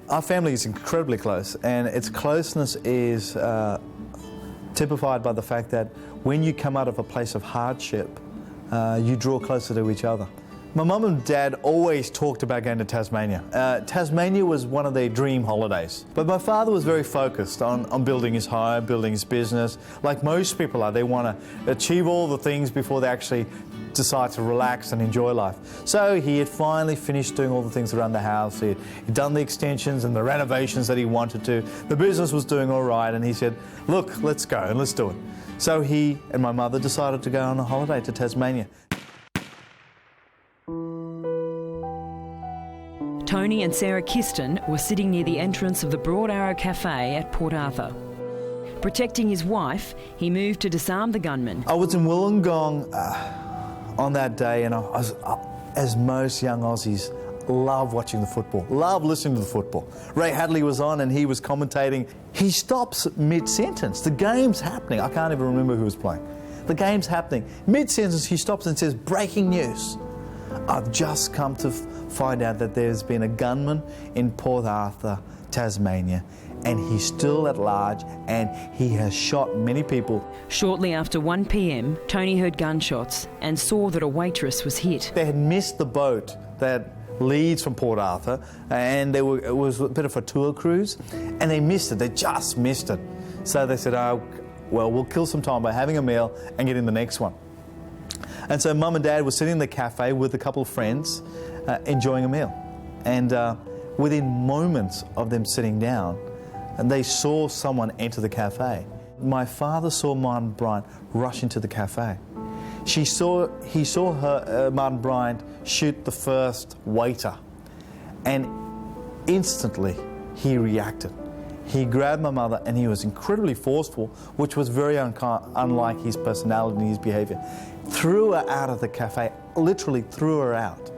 Our family is incredibly close, and its closeness is typified by the fact that when you come out of a place of hardship, you draw closer to each other. My mum and dad always talked about going to Tasmania. Tasmania was one of their dream holidays. But my father was very focused on building his home, building his business. Like most people are, they want to achieve all the things before they actually decide to relax and enjoy life. So he had finally finished doing all the things around the house. He'd done the extensions and the renovations that he wanted to. The business was doing all right, and he said, look, let's go and let's do it. So he and my mother decided to go on a holiday to Tasmania. Tony and Sarah Kistan were sitting near the entrance of the Broad Arrow Cafe at Port Arthur. Protecting his wife, he moved to disarm the gunman. I was in Wollongong on that day, and I was, as most young Aussies, love watching the football, love listening to the football. Ray Hadley was on and he was commentating. He stops mid-sentence. The game's happening. I can't even remember who was playing. The game's happening. Mid-sentence, he stops and says, breaking news. I've just come to find out that there's been a gunman in Port Arthur, Tasmania, and he's still at large and he has shot many people. Shortly after 1 p.m, Tony heard gunshots and saw that a waitress was hit. They had missed the boat that leads from Port Arthur, and it was a bit of a tour cruise, and they missed it. They just missed it. So they said, oh, well, we'll kill some time by having a meal and getting the next one. And so Mum and Dad were sitting in the cafe with a couple of friends, enjoying a meal. And within moments of them sitting down, and they saw someone enter the cafe. My father saw Martin Bryant rush into the cafe. He saw her, Martin Bryant, shoot the first waiter, and instantly he reacted. He grabbed my mother and he was incredibly forceful, which was very unlike his personality and his behaviour. Threw her out of the cafe, literally threw her out.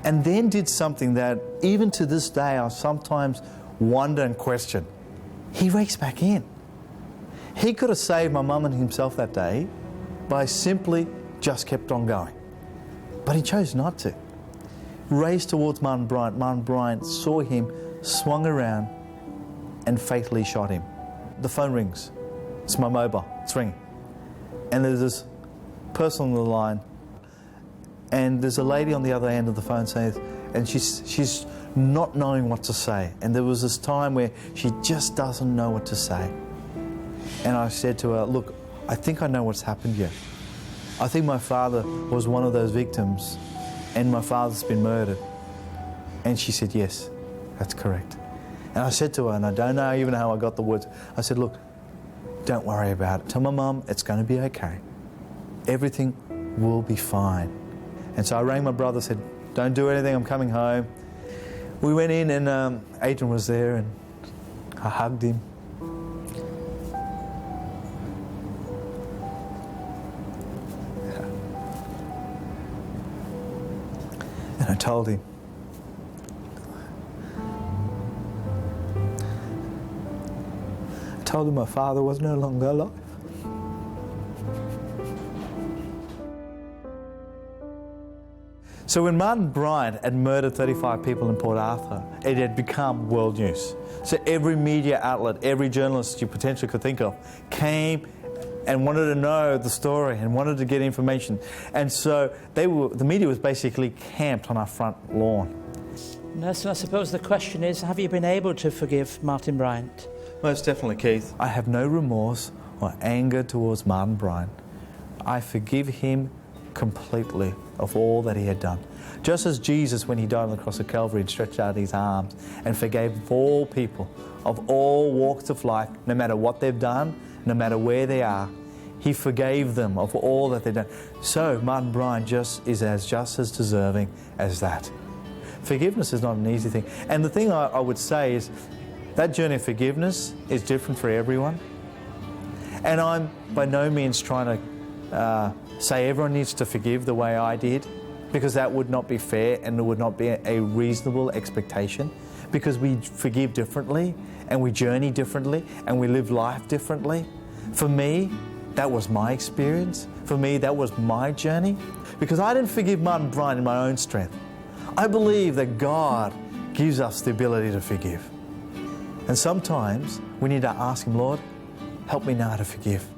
And then did something that even to this day I sometimes wonder and question. He raced back in. He could have saved my mum and himself that day by simply just kept on going. But he chose not to. Raced towards Martin Bryant. Martin Bryant saw him, swung around and fatally shot him. The phone rings. It's my mobile. It's ringing. And there's this person on the line, and there's a lady on the other end of the phone saying, and she's not knowing what to say. And there was this time where she just doesn't know what to say. And I said to her, look, I think I know what's happened here. I think my father was one of those victims and my father's been murdered. And she said, yes, that's correct. And I said to her, and I don't know even how I got the words, I said, look, don't worry about it. Tell my mum it's going to be okay. Everything will be fine. And so I rang my brother, said, don't do anything, I'm coming home. We went in and Adrian was there and I hugged him. And I told him, my father was no longer alive. So when Martin Bryant had murdered 35 people in Port Arthur, it had become world news. So every media outlet, every journalist you potentially could think of came and wanted to know the story and wanted to get information. And so the media was basically camped on our front lawn. Nesan, I suppose the question is, have you been able to forgive Martin Bryant? Most definitely, Keith. I have no remorse or anger towards Martin Bryant. I forgive him completely of all that he had done. Just as Jesus, when he died on the cross of Calvary, and stretched out his arms and forgave all people of all walks of life, no matter what they've done, no matter where they are, he forgave them of all that they've done. So Martin Bryant is just as deserving as that. Forgiveness is not an easy thing. And the thing I would say is that journey of forgiveness is different for everyone. And I'm by no means trying to say everyone needs to forgive the way I did, because that would not be fair and it would not be a reasonable expectation, because we forgive differently and we journey differently and we live life differently. For me, that was my experience. For me, that was my journey, because I didn't forgive Martin Bryant in my own strength. I believe that God gives us the ability to forgive. And sometimes we need to ask Him, Lord, help me now to forgive.